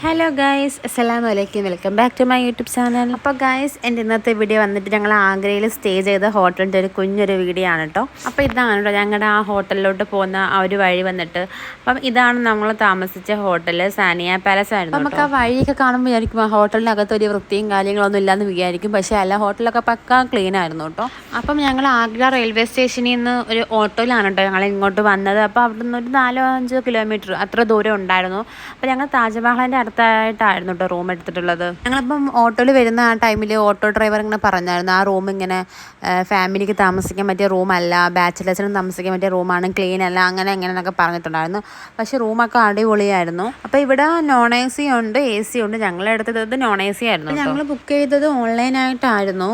Hello guys, അസ്സലാമലൈക്കും. Welcome back to my YouTube channel. അപ്പോൾ guys, എൻ്റെ ഇന്നത്തെ വീഡിയോ വന്നിട്ട് ഞങ്ങൾ ആഗ്രയിൽ സ്റ്റേ ചെയ്ത ഹോട്ടലിൻ്റെ ഒരു കുഞ്ഞൊരു വീഡിയോ ആണ് കേട്ടോ. അപ്പോൾ ഇതാണ് കേട്ടോ ഞങ്ങളുടെ ആ ഹോട്ടലിലോട്ട് പോകുന്ന ആ ഒരു വഴി വന്നിട്ട്. അപ്പം ഇതാണ് നമ്മൾ താമസിച്ച ഹോട്ടൽ, സാനിയ പാലസ് ആയിരുന്നു. നമുക്ക് ആ വഴിയൊക്കെ കാണുമ്പോൾ വിചാരിക്കും ആ ഹോട്ടലിനകത്ത് ഒരു വൃത്തിയും കാര്യങ്ങളൊന്നും ഇല്ലയെന്ന് വിചാരിക്കും. പക്ഷേ അല്ല, ഹോട്ടലൊക്കെ പക്കാ ക്ലീൻ ആയിരുന്നു കേട്ടോ. അപ്പം ഞങ്ങൾ ആഗ്ര റെയിൽവേ സ്റ്റേഷനിൽ നിന്ന് ഒരു ഓട്ടോയിലാണ് കേട്ടോ ഞങ്ങൾ ഇങ്ങോട്ട് വന്നത്. അപ്പോൾ അവിടെ നിന്ന് ഒരു 4-5 കിലോമീറ്റർ അത്ര ദൂരം ഉണ്ടായിരുന്നു. അപ്പോൾ ഞങ്ങൾ താജ്മഹലിൻ്റെ അടുത്തായിട്ടായിരുന്നു കേട്ടോ റൂം എടുത്തിട്ടുള്ളത്. ഞങ്ങളിപ്പം ഓട്ടോയിൽ വരുന്ന ആ ടൈമിൽ ഓട്ടോ ഡ്രൈവർ ഇങ്ങനെ പറഞ്ഞായിരുന്നു, ആ റൂം ഇങ്ങനെ ഫാമിലിക്ക് താമസിക്കാൻ പറ്റിയ റൂമല്ല, ബാച്ചിലേഴ്സിനും താമസിക്കാൻ പറ്റിയ റൂമാണ്, ക്ലീൻ അല്ല, അങ്ങനെ എന്നൊക്കെ പറഞ്ഞിട്ടുണ്ടായിരുന്നു. പക്ഷേ റൂമൊക്കെ അടിപൊളിയായിരുന്നു. അപ്പോൾ ഇവിടെ നോൺ എ സി ഉണ്ട്, എ സി ഉണ്ട്. ഞങ്ങളെടുത്തത് നോൺ എ സി ആയിരുന്നു. ഞങ്ങൾ ബുക്ക് ചെയ്തത് ഓൺലൈനായിട്ടായിരുന്നു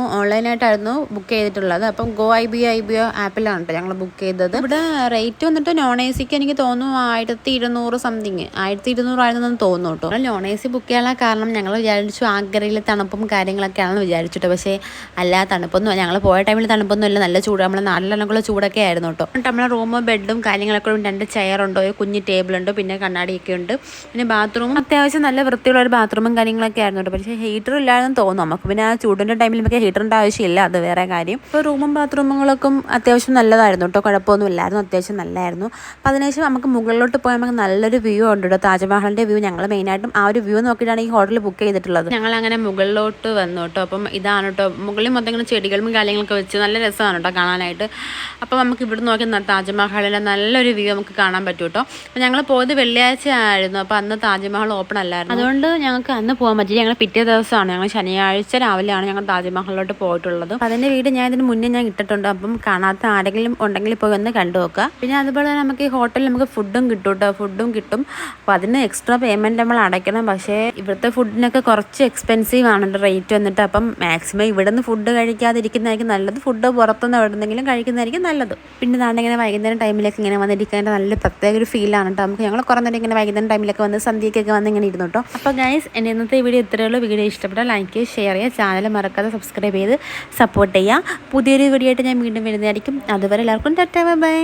ബുക്ക് ചെയ്തിട്ടുള്ളത്. അപ്പം ഗോ ഐബിഒ ആപ്പിലാണ് കേട്ടോ ഞങ്ങൾ ബുക്ക് ചെയ്തത്. ഇവിടെ റേറ്റ് വന്നിട്ട് നോൺ എ സിക്ക് എനിക്ക് തോന്നുന്നു 1200 സംതിങ്, 1200 ആയിരുന്നെന്ന് തോന്നുന്നു കേട്ടോ. നോൺ എ സി ബുക്ക് ചെയ്യാനുള്ള കാരണം ഞങ്ങൾ വിചാരിച്ചു ആഗ്രയിൽ തണുപ്പും കാര്യങ്ങളൊക്കെയാണെന്ന് വിചാരിച്ചിട്ട്. പക്ഷേ അല്ല, തണുപ്പൊന്നും ഞങ്ങൾ പോയ ടൈമിൽ തണുപ്പൊന്നും ഇല്ല, നല്ല ചൂട്, നമ്മളെ നാട്ടിലുള്ള ചൂടൊക്കെ ആയിരുന്നു കേട്ടോ. നമ്മളെ റൂമ് ബെഡും കാര്യങ്ങളൊക്കെ 2 ചെയറുണ്ട്, ഒരു കുഞ്ഞ് ടേബിളുണ്ട്, പിന്നെ കണ്ണാടിയൊക്കെ ഉണ്ട്, പിന്നെ ബാത്റൂമും അത്യാവശ്യം നല്ല വൃത്തിയുള്ള ഒരു ബാത്റൂമും കാര്യങ്ങളൊക്കെ ആയിരുന്നു കേട്ടോ. പക്ഷേ ഹീറ്റർ ഇല്ലാതെന്ന് തോന്നുന്നു നമുക്ക്. പിന്നെ ആ ചൂടിൻ്റെ ടൈമിൽ നമുക്ക് ഹീറ്ററിൻ്റെ ആവശ്യമില്ല, അത് വേറെ കാര്യം. ഇപ്പോൾ റൂമും ബാത്റൂമുകളൊക്കെ അത്യാവശ്യം നല്ലതായിരുന്നു കേട്ടോ, കുഴപ്പമൊന്നും ഇല്ലായിരുന്നു, അത്യാവശ്യം നല്ലതായിരുന്നു. അപ്പോൾ അതിനുശേഷം നമുക്ക് മുകളിലോട്ട് പോയാൽ നമുക്ക് നല്ലൊരു വ്യൂ ഉണ്ട് കേട്ടോ, താജ്മഹലിൻ്റെ വ്യൂ. ഞങ്ങൾ മെയിനായിട്ടും ആ ഒരു വ്യൂ നോക്കിയിട്ടാണ് ഈ ഹോട്ടൽ ബുക്ക് ചെയ്തിട്ടുള്ളത്. ഞങ്ങൾ അങ്ങനെ മുകളിലോട്ട് വന്നു കേട്ടോ. അപ്പം ഇതാണ് കേട്ടോ, മുകളിൽ മൊത്തം ഇങ്ങനെ ചെടികളും കാര്യങ്ങളൊക്കെ വെച്ച് നല്ല രസമാണ് കേട്ടോ കാണാനായിട്ട്. അപ്പോൾ നമുക്ക് ഇവിടെ നോക്കി താജ്മഹലിൻ്റെ നല്ലൊരു വ്യൂ നമുക്ക് കാണാൻ പറ്റും കേട്ടോ. അപ്പോൾ ഞങ്ങൾ പോയത് വെള്ളിയാഴ്ച ആയിരുന്നു, അപ്പോൾ അന്ന് താജ്മഹൽ ഓപ്പൺ അല്ലായിരുന്നു, അതുകൊണ്ട് ഞങ്ങൾക്ക് അന്ന് പോകാൻ പറ്റി. ഞങ്ങൾ പിറ്റേ ദിവസമാണ്, ഞങ്ങൾ ശനിയാഴ്ച രാവിലെയാണ് ഞങ്ങൾ താജ്മഹലിലോട്ട് പോയിട്ടുള്ളത്. അതിൻ്റെ വീട് ഞാൻ ഇതിന് മുന്നേ ഞാൻ ഇട്ടിട്ടുണ്ട്. അപ്പം കാണാത്ത ആരെങ്കിലും ഉണ്ടെങ്കിൽ പോയി ഒന്ന് കണ്ടു നോക്കുക. പിന്നെ അതുപോലെ തന്നെ നമുക്ക് ഈ ഹോട്ടലിൽ നമുക്ക് ഫുഡും കിട്ടും കേട്ടോ, ഫുഡും കിട്ടും. അപ്പോൾ അതിന് എക്സ്ട്രാ പേയ്മെൻറ്റ് നമ്മൾ അടയ്ക്കണം. പക്ഷേ ഇവിടുത്തെ ഫുഡിനൊക്കെ കുറച്ച് എക്സ്പെൻസീവ് ആണ് റേറ്റ് വന്നിട്ട്. അപ്പം മാക്സിമം ഇവിടെ നിന്ന് ഫുഡ് കഴിക്കാതിരിക്കുന്നതായിരിക്കും നല്ലത്, ഫുഡ് പുറത്തുനിന്ന് എവിടെന്നെങ്കിലും കഴിക്കുന്നതായിരിക്കും നല്ലത്. പിന്നെ ഇതാണ്ട് ഇങ്ങനെ വൈകുന്നേരം ടൈമിലേക്ക് ഇങ്ങനെ വന്നിരിക്കേണ്ട നല്ല പ്രത്യേക ഒരു ഫീലാണ് കേട്ടോ നമുക്ക്. ഞങ്ങൾ കുറേ നേരം ഇങ്ങനെ വൈകുന്നേരം ടൈമിലൊക്കെ വന്ന് സന്ധ്യയ്ക്കൊക്കെ വന്ന് ഇങ്ങനെ ഇരുന്നു കേട്ടോ. അപ്പോൾ ഗൈസ്, എൻ്റെ ഇന്നത്തെ വീഡിയോ ഇത്രയേ ഉള്ളൂ. വീഡിയോ ഇഷ്ടപ്പെട്ടാൽ ലൈക്ക് ചെയ്യുക, ഷെയർ ചെയ്യുക, ചാനൽ മറക്കാതെ സബ്സ്ക്രൈബ് ചെയ്ത് സപ്പോർട്ട് ചെയ്യുക. പുതിയൊരു വീഡിയോ ആയിട്ട് ഞാൻ വീണ്ടും വരുന്നതായിരിക്കും. അതുവരെ എല്ലാവർക്കും ടാറ്റാ, ബൈ ബൈ.